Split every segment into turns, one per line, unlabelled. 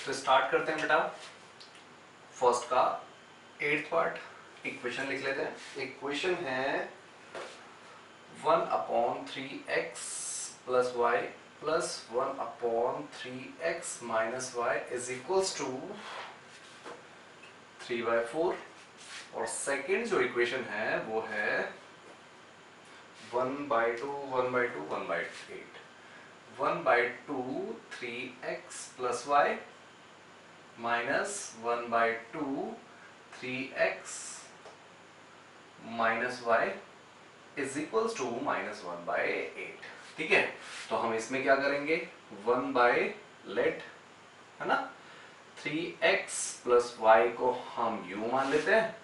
तो स्टार्ट करते हैं बेटा। फर्स्ट का 8th पार्ट इक्वेशन लिख लेते हैं। इक्वेशन है 1/3x plus Y plus 1/3x minus Y is equals to 3/4। और सेकेंड जो इक्वेशन है वो है 1/2 1/2 1/8 1/2 3x plus Y minus 1/2 3x minus Y is equals to -1/8। ठीक है, तो हम इसमें क्या करेंगे, 1/लेट है ना 3x प्लस वाई को हम u मान लेते हैं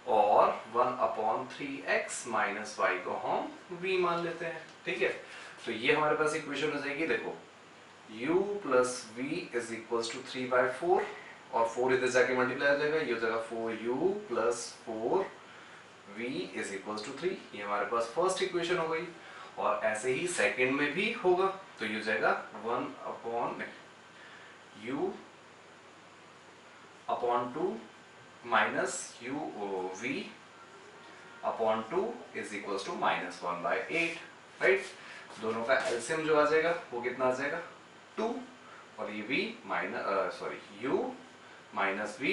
और 1/3x माइनस वाई को हम v मान लेते हैं। ठीक है, तो ये हमारे पास इक्वेशन हो जाएगी। देखो u plus v is equals to 3/4 और 4 इधर जाके मल्टीप्लाई हो जाएगा, ये हो जाएगा 4u plus 4v is equals to 3। ये हमारे पास फर्स्ट इक्वेशन हो गई। और ऐसे ही सेकंड में भी होगा, तो ये हो जाएगा 1/u/2 minus u v upon 2 is equals to -1/8। Right, दोनों का एलसीएम जो आ जाएगा वो कितना आ जाएगा 2 और ये u minus v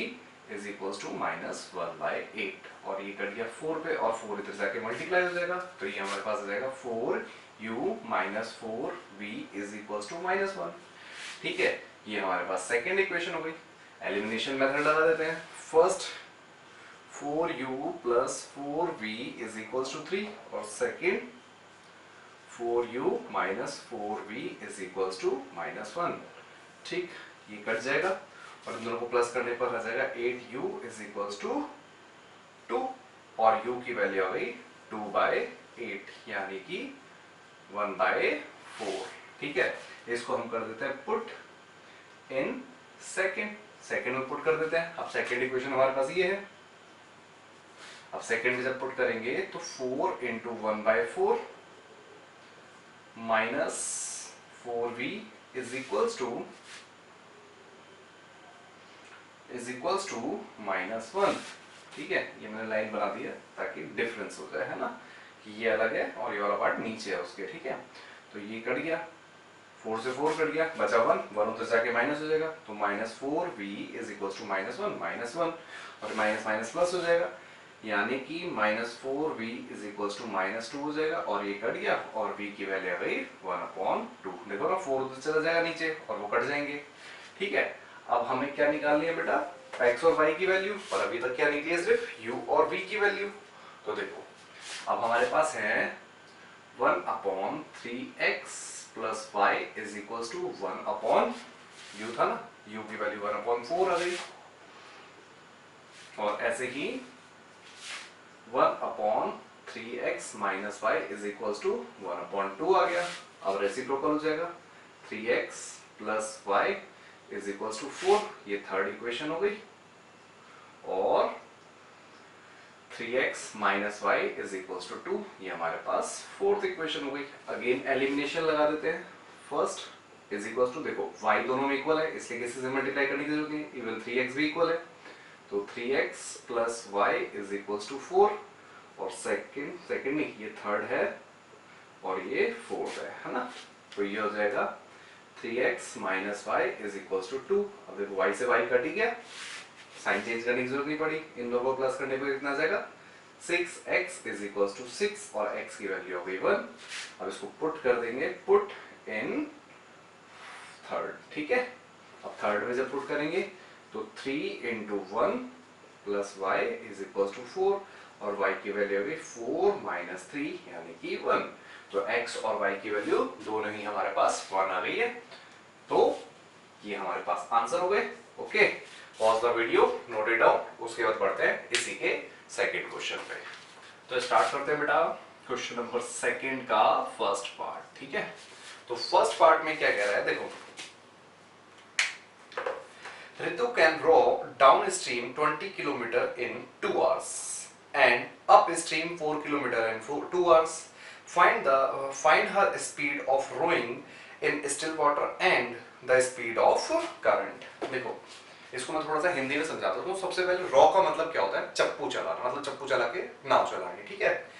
is equals to -1/8 और ये कट गया 4 पे और 4 इधर जाके मल्टीप्लाई हो जाएगा, तो ये हमारे पास आ जाएगा 4u minus 4v is equals to -1। ठीक है, ये हमारे पास सेकेंड इक्वेशन हो गई। एलिमिनेशन मेथड लगा देते हैं। First 4u plus 4v is equals to 3 और second 4u minus 4v is equals to -1। ठीक, ये कट जाएगा और इन दोनों को प्लस करने पर आ जाएगा 8u इज इक्वल्स टू 2 और u की वैल्यू आ गई 2/8 यानी कि 1/4। ठीक है, इसको हम कर देते हैं पुट इन सेकेंड में पुट कर देते हैं। अब सेकेंड इक्वेशन हमारे पास ये है। अब सेकेंड में जब पुट करेंगे तो 4 into 1/4 minus 4v is equals to -1। ठीक है, ये मैंने लाइन बना दी है ताकि डिफरेंस हो जाए, है ना, कि ये अलग है और ये वाला पार्ट नीचे है उसके। ठीक है, तो ये कट गया, 4 से 4 कट गया, बचा 1 उधर जाके माइनस हो जाएगा, तो -4v इज इक्वल्स टू -1 और माइनस माइनस प्लस हो जाएगा यानी कि -4v इज इक्वल्स टू -2 हो जाएगा और ये कट गया और v की वैल्यू आ गई 1/2। देखो ना 4 उधर चला जाएगा नीचे और वो कट जाएंगे। ठीक है, अब हमें क्या निकालनी है बेटा, x और y की वैल्यू, और अभी तक क्या निकली है, सिर्फ u और v की वैल्यू। तो देखो अब हमारे पास है 1/3x plus y is equals to 1/u था ना, u की वैल्यू 1/4 आ गई और ऐसे ही 1/3x minus Y is equals to 1/2 आ गया। अब रेसिप्रोकल हो जाएगा, 3x plus y is equals to 4, ये थर्ड इक्वेशन हो गई और 3x minus Y is equals to 2, ये हमारे पास फोर्थ इक्वेशन हो गई। अगेन एलिमिनेशन लगा देते हैं। फर्स्ट इज इक्वल्स टू, देखो y दोनों में इक्वल है इसलिए किसी से मल्टीप्लाई करने की जरूरत नहीं, इवन 3x भी इक्वल है, तो 3x plus y is equals to 4 और सेकंड नहीं, ये थर्ड है और ये फोर्थ है ना, तो ये हो जाएगा 3x minus Y is equals to 2। अब देखो y से y कट ही गया, साइन चेंज करने की जरूरत नहीं पड़ी, इन दोनों को प्लस करने पर कितना आ जाएगा 6x इज इक्वल्स टू 6 और x की वैल्यू हो गई 1। अब इसको पुट कर देंगे, पुट इन थर्ड। ठीक है, अब थर्ड में जब पुट करेंगे तो 3 into 1 plus y is equals to 4 और y की वैल्यू होगी 4 माइनस 3 यानी कि 1। तो x और y की वैल्यू दोनों ही हमारे पास 1 आ गई है, तो ये हमारे पास आंसर हो गए। Okay, pause the video, note it down, उसके बाद बढ़ते हैं इसी के सेकंड क्वेश्चन पे। तो स्टार्ट करते हैं बेटा क्वेश्चन नंबर सेकंड का फर्स्ट पार्ट। ठीक है, तो फर्स्ट पार्ट में क्या कह रहा है, देखो Ritu can row downstream 20 km in 2 hours and upstream 4 km in 2 hours. Find her speed of rowing in still water and the speed of current. देखो इसको मैं थोड़ा सा हिंदी में समझाता हूँ। सबसे पहले रॉ का मतलब क्या होता है, चप्पू चलाना, मतलब चप्पू चला के नाव चलानी, ठीक है,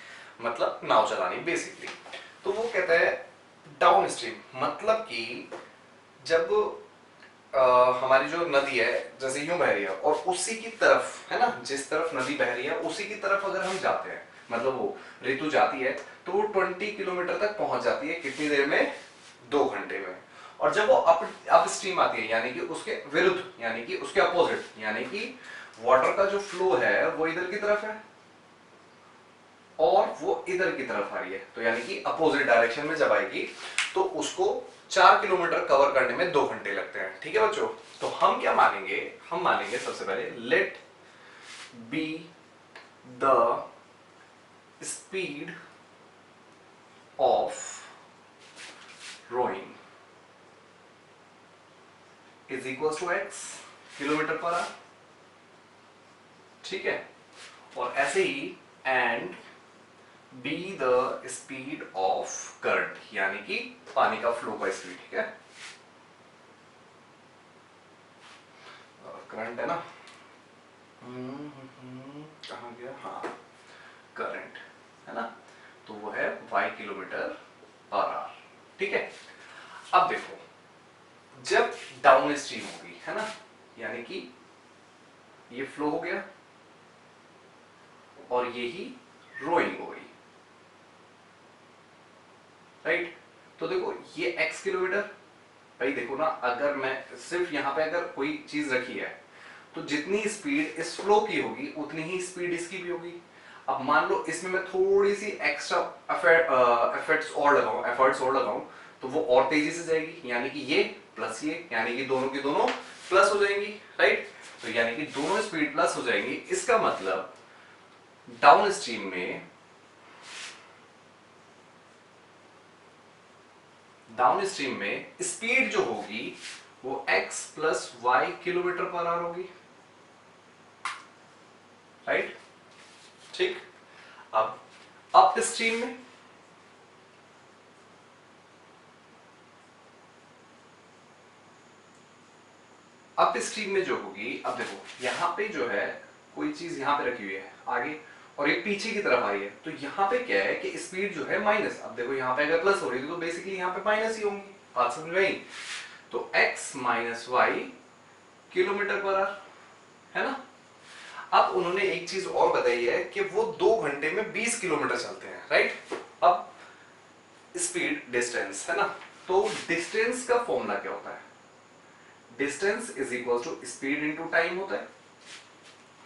मतलब नाव चलानी बेसिकली। तो वो कहता है डाउन स्ट्रीम, मतलब कि जब हमारी जो नदी है जैसे यूं बह रही है और उसी की तरफ है ना, जिस तरफ नदी बह रही है उसी की तरफ अगर हम जाते हैं, मतलब वो ऋतु जाती है तो वो 20 किलोमीटर तक पहुंच जाती है, कितनी देर में, 2 घंटे में। और जब वो अप स्ट्रीम आती है, यानी कि उसके विरुद्ध, यानी कि उसके अपोजिट, यानी कि वाटर का जो फ्लो है वो इधर की तरफ है और वो इधर की तरफ आ रही है, तो यानी कि अपोजिट डायरेक्शन में जब आएगी तो उसको 4 किलोमीटर कवर करने में 2 घंटे लगते हैं, ठीक है बच्चों। तो हम क्या मानेंगे, हम मानेंगे सबसे पहले let B the speed of rowing is equal to x kilometre per hour, ठीक है। और ऐसे ही and be the speed of current, यानी कि पानी का फ्लो का स्पीड, ठीक है, करंट है ना, कहां गया, हाँ करंट है ना, तो वो है y किलोमीटर पर आवर, ठीक है। अब देखो जब डाउन स्ट्रीम होगी है ना, यानी कि ये फ्लो हो गया और ये ही रोइंग हो गई, राइट। तो देखो ये x किलोमीटर, भाई देखो ना, अगर मैं सिर्फ यहां पे अगर कोई चीज रखी है तो जितनी स्पीड इस फ्लो की होगी उतनी ही स्पीड इसकी भी होगी। अब मान लो इसमें मैं थोड़ी सी एक्स्ट्रा एफर्ट्स और लगाऊं तो वो और तेजी से जाएगी, यानी कि ये प्लस ये, यानी कि दोनों की दोनों प्लस हो जाएंगी, राइट। तो यानी कि दोनों स्पीड प्लस हो जाएंगी, इसका मतलब डाउन स्ट्रीम में स्पीड जो होगी वो x plus y kilometre per hour होगी, राइट, ठीक। अब अप स्ट्रीम में जो होगी, अब देखो यहां पे जो है कोई चीज यहां पे रखी हुई है आगे और एक पीछे की तरफ आई है, तो यहां पे क्या है कि स्पीड जो है माइनस, अब देखो यहां पे अगर प्लस हो रही थी तो बेसिकली यहां पे माइनस ही होंगी, बात समझ में आई। तो x minus y kilometre per hour है ना। अब उन्होंने एक चीज और बताई है कि वो 2 घंटे में 20 किलोमीटर चलते हैं, राइट। अब स्पीड डिस्टेंस है ना, तो डिस्टेंस का फॉर्मूला क्या होता है, distance is equal to speed into time होता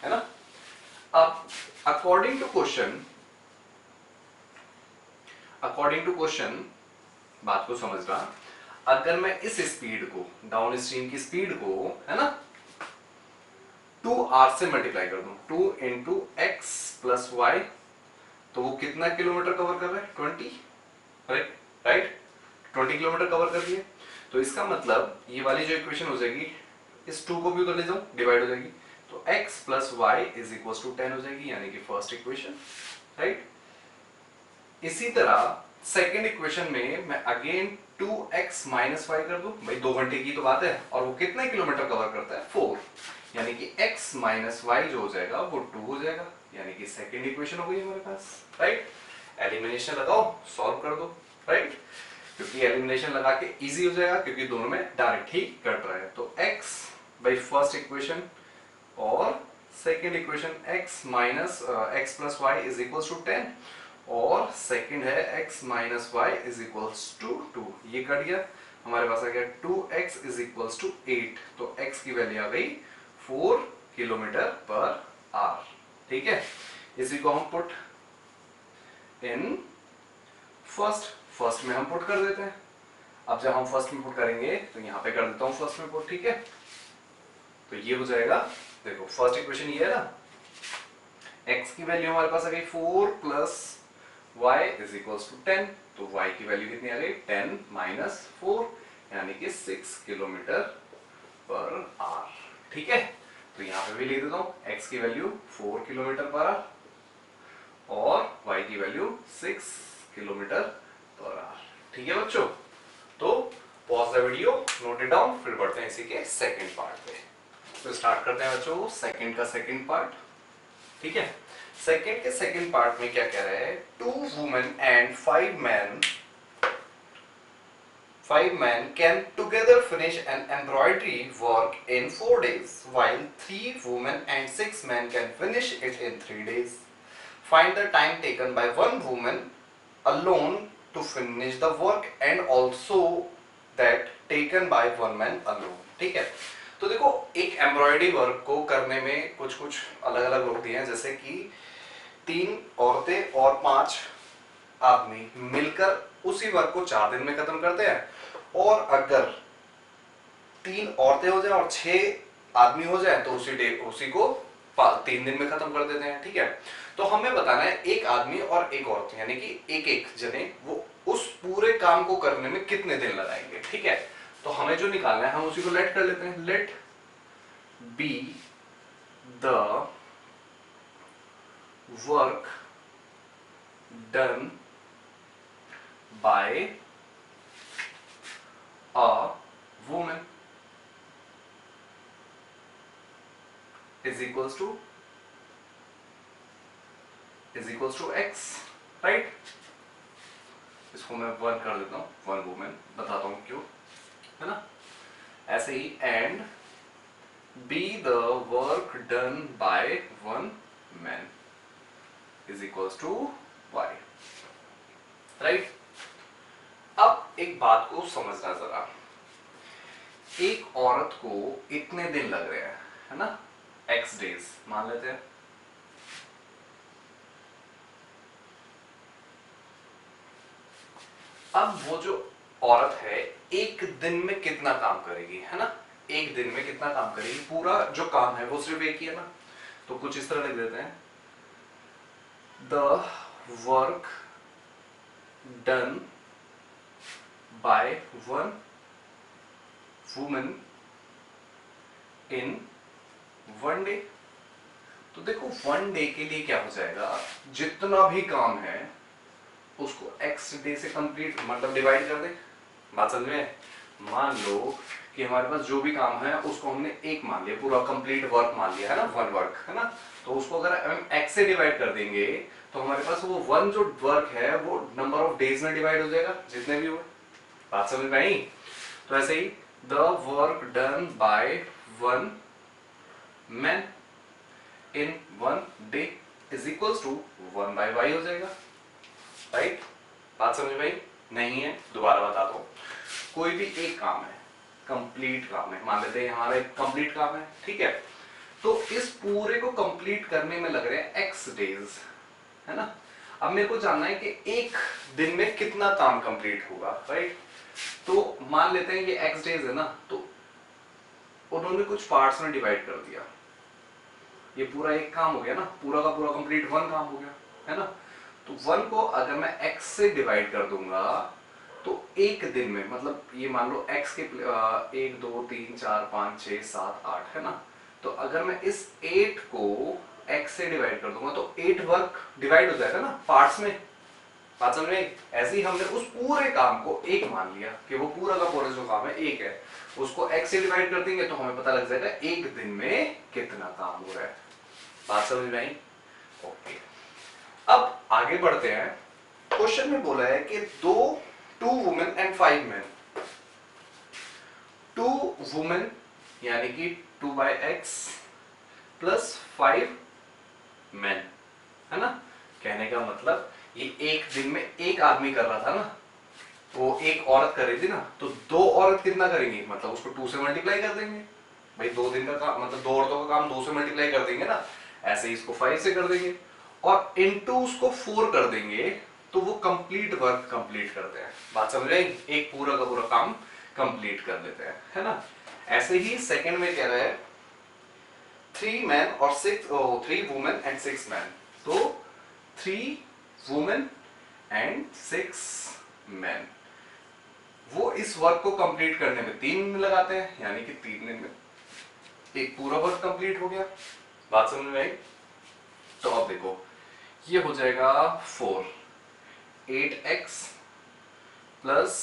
है ना। अब अकॉर्डिंग टू क्वेश्चन बात को समझना, अगर मैं इस स्पीड को, डाउन स्ट्रीम की स्पीड को है ना 2r से मल्टीप्लाई कर दूं, 2 इंटू एक्स प्लस वाई, तो वो कितना किलोमीटर कवर कर रहा है, 20, राइट राइट, 20 किलोमीटर कवर कर दिए। तो इसका मतलब ये वाली जो इक्वेशन हो जाएगी, इस 2 को भी उधर ले जाऊं, डिवाइड हो जाएगी, तो x plus y is equal to 10 हो जाएगी, यानी कि फर्स्ट इक्वेशन, राइट। इसी तरह सेकेंड इक्वेशन में मैं अगेन 2x माइनस वाई कर दूं, भाई 2 घंटे की तो बात है और वो कितने किलोमीटर कवर करता है, 4, यानी कि x माइनस वाई जो हो जाएगा वो 2 हो जाएगा, यानी कि सेकेंड इक्वेशन हो गई हमारे पास, राइट। एलिमिनेशन लगाओ, सॉल्व कर दो, राइट, क्योंकि एलिमिनेशन लगा के इजी हो जाएगा, क्योंकि दोनों में डायरेक्ट ही कट रहा है। तो x बाई फर्स्ट इक्वेशन और second equation x minus x plus y is equal to 10 और सेकेंड है x minus Y is equal to 2, ये कट गया, हमारे पास आ गया 2x इज इक्वल टू 8, तो x की वैल्यू आ गई 4 किलोमीटर पर आवर, ठीक है। इसी को हम पुट इन फर्स्ट में हम पुट कर देते हैं। अब जब हम फर्स्ट में पुट करेंगे तो यहां पे कर देता हूं फर्स्ट में पुट, ठीक है। तो ये हो जाएगा, देखो फर्स्ट इक्वेशन ये है ना, x की वैल्यू हमारे पास आ गई 4 plus y is equals to 10, तो y की वैल्यू कितनी आ गई, 10 माइनस 4, यानी कि 6 किलोमीटर पर आवर, ठीक है। तो यहां पे भी लिख देता हूं x की वैल्यू 4 किलोमीटर पर आवर और y की वैल्यू 6 किलोमीटर पर आवर, ठीक है बच्चों। तो pause the video, note it down, फिर बढ़ते हैं इसी के सेकंड पार्ट पे। तो स्टार्ट करते हैं बच्चों सेकंड का सेकंड पार्ट। ठीक है, सेकंड के सेकंड पार्ट में क्या कह रहा है, 2 women and 5 men can together finish an embroidery work in 4 days, while 3 women and 6 men can finish it in 3 days. Find the time taken by one woman alone to finish the work and also that taken by one man alone. ठीक है, तो देखो एक embroidery work को करने में कुछ कुछ अलग अलग लोग दिए हैं, जैसे कि 3 औरतें और 5 आदमी मिलकर उसी वर्क को 4 दिन में खत्म करते हैं, और अगर 3 औरतें हो जाए और 6 आदमी हो जाए तो उसी को 3 दिन में खत्म कर देते हैं। ठीक है, तो हमें बताना है एक आदमी और एक औरत यानी कि एक एक जने वो उस पूरे काम को करने में कितने दिन लगाएंगे। ठीक है, तो हमें जो निकालना है हम उसी को लेट कर लेते हैं। Let B the work done by a woman is equals to x, right. इसको मैं 1 कर देता हूं, 1 वुमेन, बताता हूं क्यों, है ना। ऐसे ही and be the work done by 1 man is equals to y, right. अब एक बात को समझना जरा, एक औरत को इतने दिन लग रहे हैं, है ना, x डेज मान लेते हैं। अब वो जो औरत है एक दिन में कितना काम करेगी, है ना, एक दिन में कितना काम करेगी, पूरा जो काम है वो सिर्फ एक ही है ना, तो कुछ इस तरह लिख देते हैं, the work done by 1 woman in 1 day। तो देखो 1 डे के लिए क्या हो जाएगा, जितना भी काम है उसको x डे से कंप्लीट मतलब डिवाइड कर दे। बात समझ में, मान लो कि हमारे पास जो भी काम है उसको हमने एक मान लिया, पूरा कंप्लीट वर्क मान लिया, है ना, 1 वर्क, है ना, तो उसको अगर हम x से डिवाइड कर देंगे तो हमारे पास वो 1 जो वर्क है वो नंबर ऑफ डेज में डिवाइड हो जाएगा जितने भी हुए। बात समझ में आई। तो ऐसे ही the work done by 1 man in 1 day is equals to 1 by y हो जाएगा, राइट। बात समझ में आई, नहीं है दोबारा बताता हूं, कोई भी एक काम है, कंप्लीट काम है, मान लेते हैं हमारा एक कंप्लीट काम है, ठीक है, तो इस पूरे को कंप्लीट करने में लग रहे हैं x डेज, है ना। अब मेरे को जानना है कि एक दिन में कितना काम कंप्लीट होगा, राइट। तो मान लेते हैं ये x डेज है ना, तो उन्होंने कुछ पार्ट्स में डिवाइड कर दिया, ये पूरा एक काम हो गया ना, पूरा का पूरा कंप्लीट 1 काम हो गया, है ना। तो 1 को अगर मैं x से डिवाइड कर दूंगा तो एक दिन में, मतलब ये मान लो x के 1 2 3 4 5 6 7 8 है ना, तो अगर मैं इस 8 को x से डिवाइड कर दूंगा तो 8 वर्क डिवाइड हो जाएगा ना पार्ट्स में। बात समझ में, ऐसे ही हमने उस पूरे काम को एक मान लिया कि वो पूरा का पूरा जो काम है एक है, उसको x से डिवाइड कर देंगे तो हमें पता लग जाएगा एक दिन में कितना काम हो रहा है। बात समझ में आई, ओके। अब आगे बढ़ते हैं, क्वेश्चन में बोला है कि 2 वुमेन एंड 5 मैन, 2 वुमेन यानी कि 2 by x प्लस 5 मैन, है ना। कहने का मतलब ये एक दिन में एक आदमी कर रहा था ना, वो एक औरत कर रही थी ना, तो 2 औरत कितना करेंगी, मतलब उसको 2 से मल्टीप्लाई कर देंगे भाई, 2 दिन का काम मतलब 2 औरतों का काम 2 से मल्टीप्लाई कर देंगे ना, ऐसे ही इसको 5 से कर देंगे और इनटू उसको 4 कर देंगे, तो वो कंप्लीट वर्क कंप्लीट करते हैं। बात समझ रहे, एक पूरा का पूरा काम कंप्लीट कर लेते हैं, है ना। ऐसे ही सेकंड में कह रहा है 3 मैन और 3 वुमेन एंड 6 मैन, तो 3 वुमेन एंड 6 मैन, वो इस वर्क को कंप्लीट करने में 3 दिन लगाते हैं, यानी कि 3 दिन में एक पूरा वर्क कंप्लीट हो गया। बात समझ में आई। तो अब देखो ये हो जाएगा 4 8x plus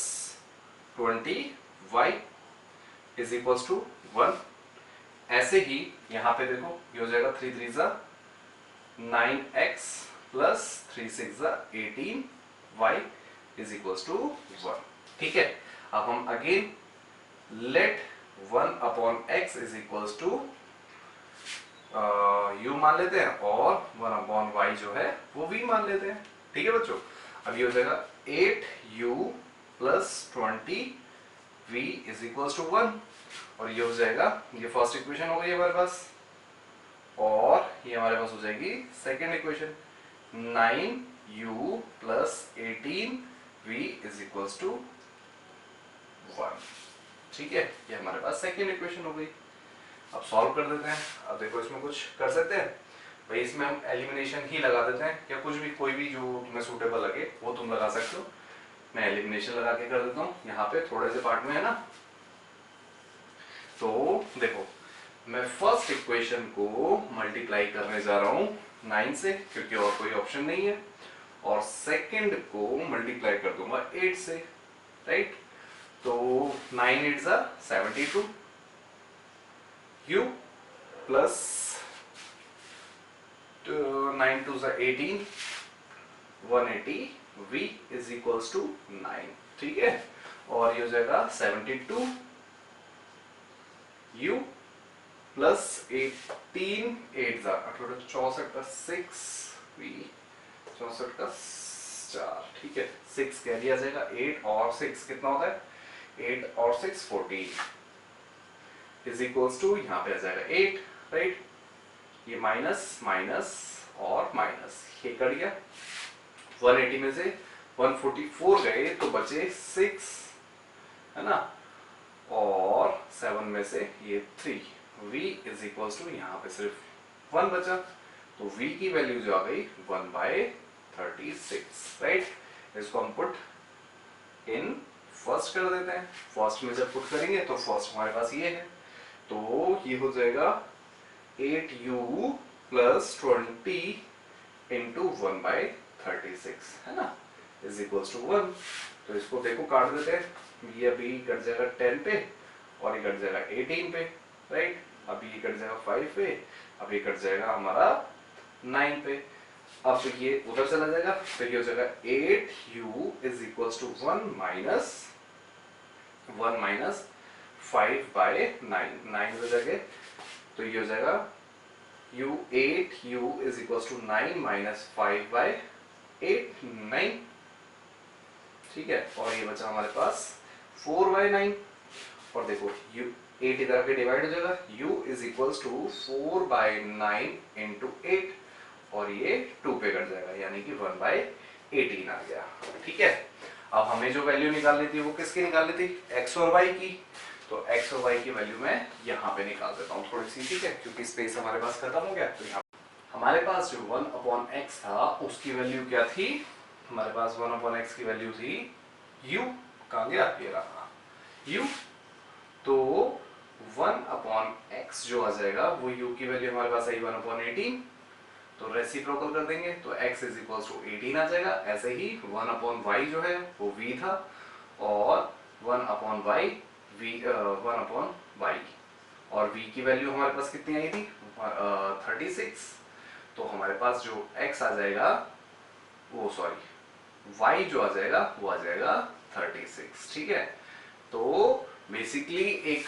20y is equals to 1। ऐसे ही यहाँ पे देखो ये हो जाएगा 3 3 जा 9x प्लस 3 6 जा 18y इज इक्वल्स टू 1। ठीक है, अब हम again let 1 upon x is equals to u मान लेते हैं और 1 अपॉन y जो है वो v मान लेते हैं। ठीक है बच्चों, अब ये हो जाएगा 8u plus 20v is equals to 1 और ये हो जाएगा, ये फर्स्ट इक्वेशन हो गई हमारे पास और ये हमारे पास हो जाएगी second equation 9u plus 18v is equals to 1। ठीक है, ये हमारे पास सेकेंड इक्वेशन हो गई। अब सॉल्व कर देते हैं। अब देखो इसमें कुछ कर सकते हैं भाई, इसमें हम एलिमिनेशन ही लगा देते हैं या कुछ भी, कोई भी जो तुम्हें सूटेबल लगे वो तुम लगा सकते हो। मैं एलिमिनेशन लगा के कर देता हूँ यहाँ पे, थोड़े से पार्ट में है ना। तो देखो मैं फर्स्ट इक्वेशन को मल्टीप्लाई करने जा रहा हूँ 9 से क्योंकि और कोई ऑप्शन नहीं है, और सेकंड को मल्टीप्लाई कर दूंगा 8 से, राइट। तो 9 8 जा 72 u प्लस 9 2 जा 18 180 v इज इक्वल्स टू 9। ठीक है, और ये हो जाएगा 72 u प्लस 18 8 जा 64 का 6 v 64 का 4। ठीक है, 6 कह दिया जाएगा, 8 और 6 कितना होता है, 8 और 6 14 इज इक्वल्स टू यहाँ पे आ जाएगा 8, राइट। ये माइनस माइनस और माइनस, ये कट गया। 180 में से 144 गए तो बचे 6, है ना, और 7 में से ये 3। v इज इक्वल्स टू यहाँ पे सिर्फ 1 बचा, तो v की वैल्यू जो आ गई 1/36, राइट। इसको हम पुट इन फर्स्ट कर देते हैं। फर्स्ट में जब पुट करेंगे तो फर्स्ट हमारे पास ये है, तो ये हो जाएगा 8u प्लस 20 इंटू 1/36, है ना, इज इक्वल्स टू 1। तो इसको देखो काट देते हैं, ये अभी कट जाएगा 10 पे और ये कट जाएगा 18 पे, राइट। अभी ये कट जाएगा 5 पे, अभी कट जाएगा हमारा 9 पे। अब ये उधर चला जाएगा तो ये हो जाएगा 8u is equals to 1 minus 5/9, 9 हो जाएगा, तो ये हो जाएगा 8u is equals to 9 minus 5/8 9। ठीक है, और ये बचा हमारे पास 4/9, और देखो u 8 इधर के डिवाइड हो जाएगा, u is equals to 4/9 into 8 और ये 2 पे कट जाएगा, यानी कि 1/18 आ गया। ठीक है, अब हमें जो वैल्यू निकालनी थी वो किसकी निकालनी थी, x और y की। तो x और y की वैल्यू मैं यहाँ पे निकाल देता हूँ थोड़ी सी, ठीक है, क्योंकि स्पेस हमारे पास खत्म हो गया। तो यहाँ हमारे पास जो 1/x था उसकी वैल्यू क्या थी, हमारे पास 1/x की वैल्यू थी u, कहाँ गया, ये रहा u। तो 1/x जो आ जाएगा वो u की वैल्यू हमारे पास आई 1/18, तो रेसिप्रोकल कर देंगे तो x इज इक्वल्स टू 18 आ जाएगा। ऐसे ही 1/y जो है वो v था और 1/y और v की वैल्यू हमारे पास कितनी आई थी 36, तो हमारे पास जो x आ जाएगा वो सॉरी y जो आ जाएगा वो आ जाएगा 36। ठीक है, तो बेसिकली एक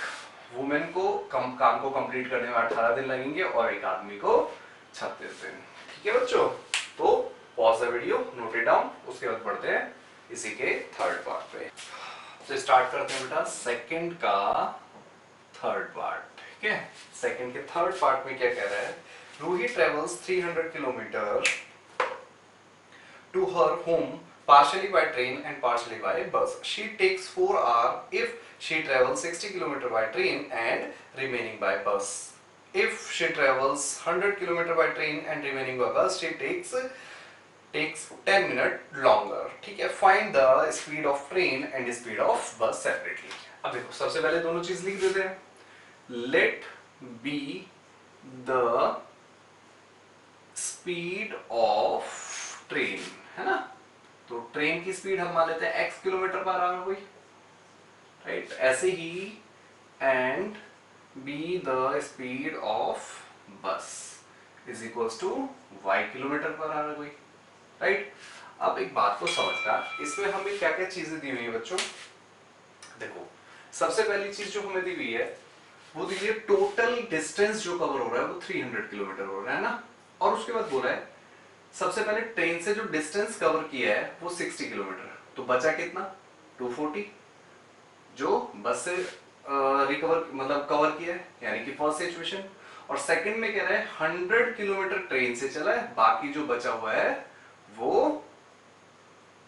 वुमेन को काम को कंप्लीट करने में 18 दिन लगेंगे और एक आदमी को 36 दिन। ठीक है बच्चों, तो pause the video, note it down, उसके बाद पढ़ते हैं इसी के थर्ड पार्ट पे। तो स्टार्ट करते हैं बेटा सेकंड का थर्ड पार्ट। ठीक है, सेकंड के थर्ड पार्ट में क्या कह रहा है, Roohi travels 300 kilometre to her home partially by train and partially by bus. She takes 4 hours if she travels 60 km by train and remaining by bus. If she travels 100 km by train and remaining by bus, she takes 10 minutes longer. ठीक है, find the speed of train and speed of bus separately. अब देखो सबसे पहले दोनों चीज लिख देते हैं। Let be the speed of train, है ना। तो ट्रेन की स्पीड हम मान लेते हैं x किलोमीटर पर आवर हुई, राइट। ऐसे ही and be the speed of bus is equals to y kilometre per hour कोई, राइट। अब एक बात को समझना, इसमें हमें क्या क्या चीजें दी हुई है बच्चों। देखो सबसे पहली चीज जो हमें दी हुई है वो दी हुई है टोटल डिस्टेंस जो कवर हो रहा है वो 300 किलोमीटर हो रहा है ना। और उसके बाद बोला है सबसे पहले ट्रेन से जो डिस्टेंस कवर किया है वो 60 किलोमीटर, तो बचा कितना 240 जो बस से रिकवर मतलब कवर किया है, यानी कि फर्स्ट सिचुएशन। और सेकंड में कह रहा है 100 किलोमीटर ट्रेन से चला है, बाकी जो बचा हुआ है वो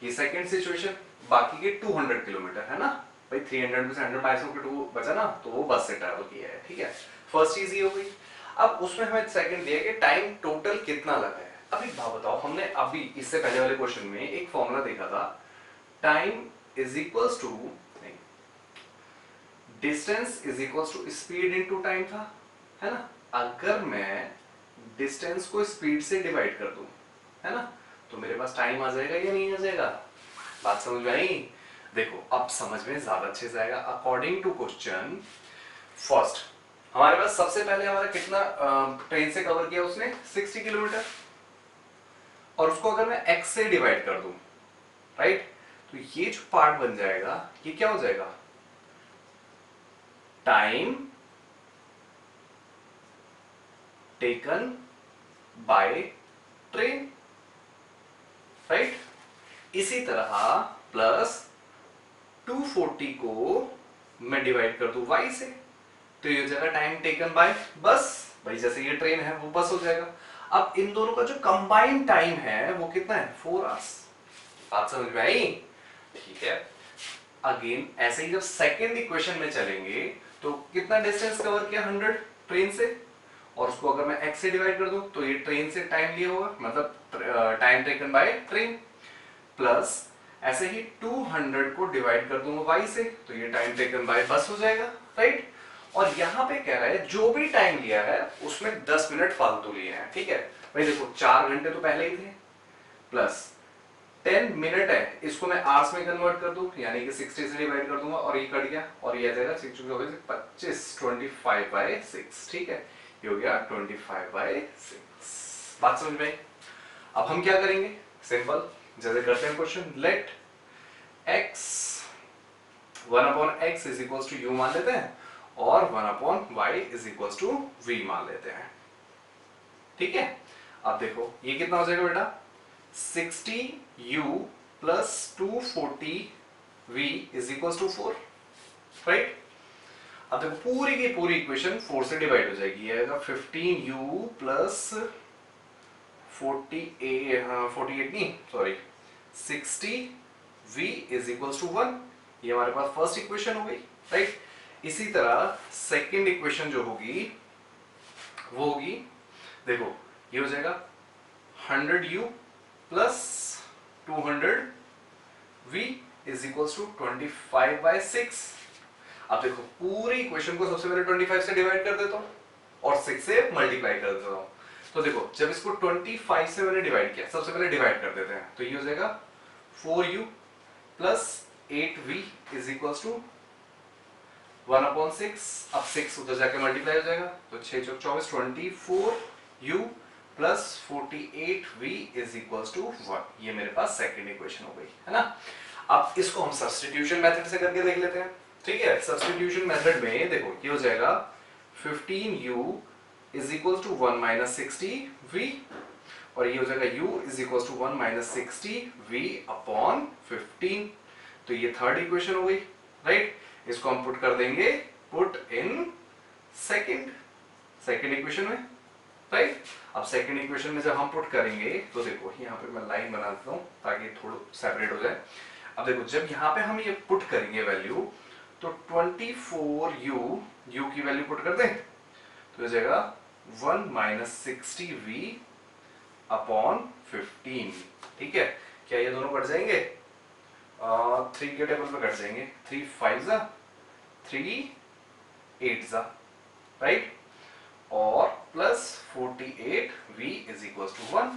ये सेकंड सिचुएशन, बाकी के 200 किलोमीटर है ना भाई, 300 में से 100 250 के 2 बचा ना, तो वो बस से ट्रैवल किया है, ठीक है। फर्स्ट चीज ये हो गई। अब उसमें हमें सेकंड दिया कि टाइम टोटल कितना लगा है। अब एक बात बताओ, हमने अभी इससे पहले वाले क्वेश्चन में एक फॉर्मूला देखा था, time is equals to distance is equals to speed into time था, है ना। अगर मैं डिस्टेंस को स्पीड से डिवाइड कर दूं, है ना, तो मेरे पास टाइम आ जाएगा या नहीं आ जाएगा। बात समझ में आई। देखो अब समझ में ज्यादा अच्छे से आएगा। अकॉर्डिंग टू क्वेश्चन फर्स्ट हमारे पास सबसे पहले हमारा कितना ट्रेन से कवर किया उसने 60 किलोमीटर, और उसको अगर मैं x से डिवाइड कर दूं, राइट, तो ये जो पार्ट बन जाएगा ये क्या हो जाएगा, time taken by train, right. इसी तरह प्लस 240 को मैं डिवाइड कर दूं y से, तो ये हो जाएगा टाइम टेकन बाय बस, भाई जैसे ये ट्रेन है वो बस हो जाएगा। अब इन दोनों का जो कंबाइंड टाइम है वो कितना है 4 आवर्स। बात समझ में आई, ठीक है। अगेन ऐसे ही जब सेकेंड इक्वेशन में चलेंगे तो कितना डिस्टेंस कवर किया 100 ट्रेन से, और उसको अगर मैं x से डिवाइड कर दूं तो ये ट्रेन से टाइम लिया होगा, मतलब time taken by train, plus ऐसे ही 200 को डिवाइड कर दूंगा y से, तो ये टाइम टेकन बाय बस हो जाएगा, राइट। और यहां पे कह रहा है जो भी टाइम लिया है उसमें 10 मिनट फालतू लिए हैं, ठीक है भाई। देखो 4 घंटे तो पहले ही थे, प्लस 10 मिनट है, इसको मैं आवर्स में कन्वर्ट कर दूं, यानी कि 60 से डिवाइड कर दूंगा और ये कट गया, और ये आ जाएगा 25 25/6, ठीक है, ये हो गया 25/6। बात समझ में। अब हम क्या करेंगे, सिंपल जैसे करते हैं question, let x 1/x is equals to u मान लेते हैं, और 1/y is equals to v मान लेते हैं, ठीक है। अब देखो ये कितना हो जाएगा बेटा, 60u plus 240v is equals to 4, right. अब देखो पूरी की पूरी इक्वेशन 4 से डिवाइड हो जाएगी, ये आएगा 15u प्लस 48 नहीं sorry 60v is equals to 1, ये हमारे पास फर्स्ट इक्वेशन हो गई, राइट। इसी तरह सेकंड इक्वेशन जो होगी वो होगी, देखो ये हो जाएगा 100u plus 200v is equals to 25/6। अब देखो पूरी इक्वेशन को सबसे पहले 25 से डिवाइड कर देता हूं और 6 से मल्टीप्लाई कर देता हूं। तो देखो जब इसको 25 से मैंने डिवाइड किया, सबसे पहले डिवाइड कर देते हैं, तो ये हो जाएगा 4u plus 8v is equals to 1/6। अब 6 उधर जाके मल्टीप्लाई हो जाएगा, तो 6 चौक 24, 24u plus 48v is equals to 1, ये मेरे पास सेकंड इक्वेशन हो गई, है ना। अब इसको हम सब्स्टिट्यूशन मेथड से करके देख लेते हैं, ठीक है। सब्स्टिट्यूशन मेथड में देखो ये हो जाएगा 15u is equals to 1 minus 60v, और ये हो जाएगा u is equals to 1 minus 60v upon 15, तो ये थर्ड इक्वेशन हो गई, राइट। इसको हम पुट कर देंगे, पुट इन सेकंड इक्वेशन में, राइट। अब सेकंड इक्वेशन में जब हम पुट करेंगे तो देखो यहाँ पे मैं लाइन बना देता हूँ ताकि थोड़ा सेपरेट हो जाए। अब देखो जब यहाँ पे हम ये पुट करेंगे वैल्यू, तो 24u की वैल्यू पुट कर दें तो हो जाएगा 1 माइनस 60v अपॉन 15, ठीक है। क्या ये दोनों कट जाएंगे, 3 के टेबल में कट जाएंगे, 3 5 जा 3 8 जा, राइट, और plus 48v is equals to 1,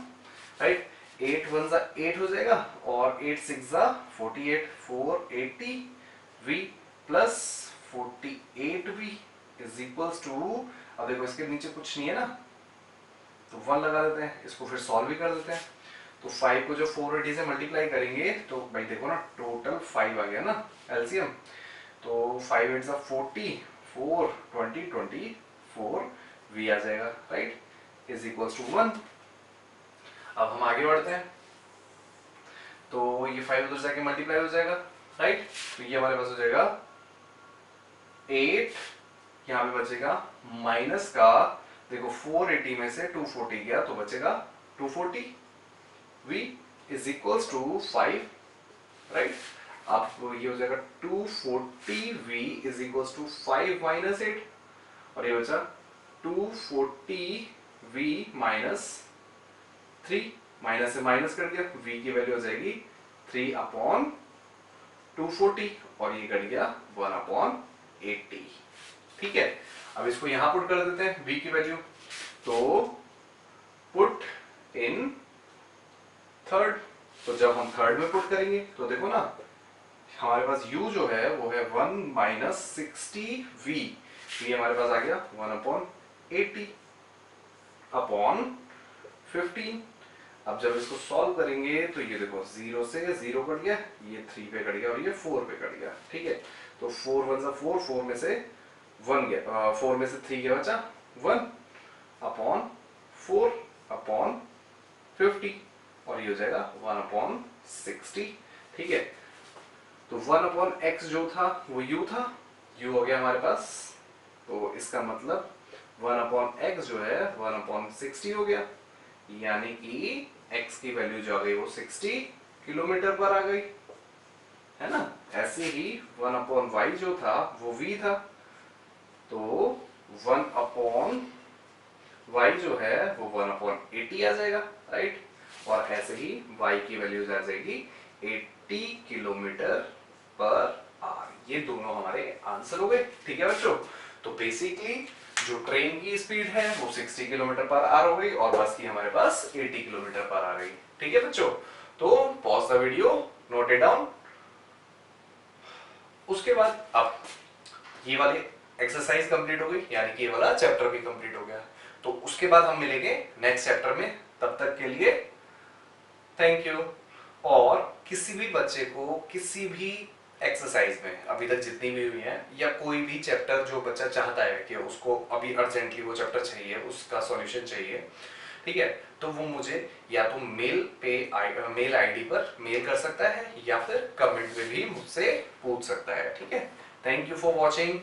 right. 8 1 8 हो जाएगा और 8 6 48 480v plus 48v is equals to, अब देखो इसके नीचे कुछ नहीं है ना, तो 1 लगा देते हैं, इसको फिर सॉल्व भी कर देते हैं। तो 5 को जो 480 से मल्टीप्लाई करेंगे तो भाई देखो ना टोटल 5 आ गया ना एलसीएम, तो 5 8 सा 40, 4 20 24 v आ जाएगा, राइट, इज इक्वल्स टू 1। अब हम आगे बढ़ते हैं, तो ये 5 उधर जाके मल्टीप्लाई हो जाएगा, राइट, तो ये हमारे पास हो जाएगा 8, यहाँ पे बचेगा माइनस का, देखो 480 में से 240 गया तो बचेगा 240, v is equals to 5, right. अब ये हो जाएगा 240v is equals to 5 minus 8, और ये बचा 240v माइनस 3, माइनस से माइनस कर दिया, v की वैल्यू हो जाएगी 3 अपॉन 240, और ये कट गया 1 अपॉन 80, ठीक है। अब इसको यहां पुट कर देते हैं v की वैल्यू, तो पुट इन थर्ड, तो जब हम थर्ड में पुट करेंगे तो देखो ना हमारे पास u जो है वो है 1 माइनस 60v, v हमारे पास आ गया 1 अपॉन 80 अपॉन 15। अब जब इसको सॉल्व करेंगे तो ये देखो 0 से 0 कट गया, ये 3 पे कट गया और ये 4 पे कट गया, ठीक है। तो 4 1 सा 4, 4 में से 1 गया, 4 में से 3 गया बचा 1 अपॉन 4 अपॉन 50, और ये हो जाएगा 1 अपॉन 60, ठीक है। तो 1 अपॉन x जो था वो u था, u हो गया हमारे पास, तो इसका मतलब 1 अपॉन x जो है 1 अपॉन 60 हो गया, यानी कि x की वैल्यू जो आ गई वो 60 किलोमीटर पर आ गई, है ना। ऐसे ही 1 अपॉन y जो था वो v था, तो 1 अपॉन y जो है वो 1 अपॉन 80 आ जाएगा, राइट, और ऐसे ही y की वैल्यूज आ जाएगी 80 किलोमीटर पर आवर। ये दोनों हमारे आंसर हो गए, ठीक है बच्चों। तो बेसिकली जो ट्रेन की स्पीड है वो 60 किलोमीटर पर आवर हो गई और बस की हमारे पास 80 किलोमीटर पर आ गई, ठीक है बच्चों। तो pause the video, note it down. उसके बाद अब ये वाली एक्सरसाइज कंप्लीट हो गई, यानी कि ये वाला चैप्टर भी कंप्लीट हो गया। तो उसके बाद हम मिलेंगे नेक्स्ट चैप्टर में, तब तक के लिए थैंक यू। और किसी भी बच्चे को किसी भी एक्सरसाइज में अभी तक जितनी भी हुई है, या कोई भी चैप्टर जो बच्चा चाहता है कि उसको अभी अर्जेंटली वो चैप्टर चाहिए, उसका सॉल्यूशन चाहिए, ठीक है, तो वो मुझे या तो मेल आईडी पर मेल कर सकता है या फिर कमेंट में भी मुझसे पूछ सकता है, ठीक है। Thank you for watching.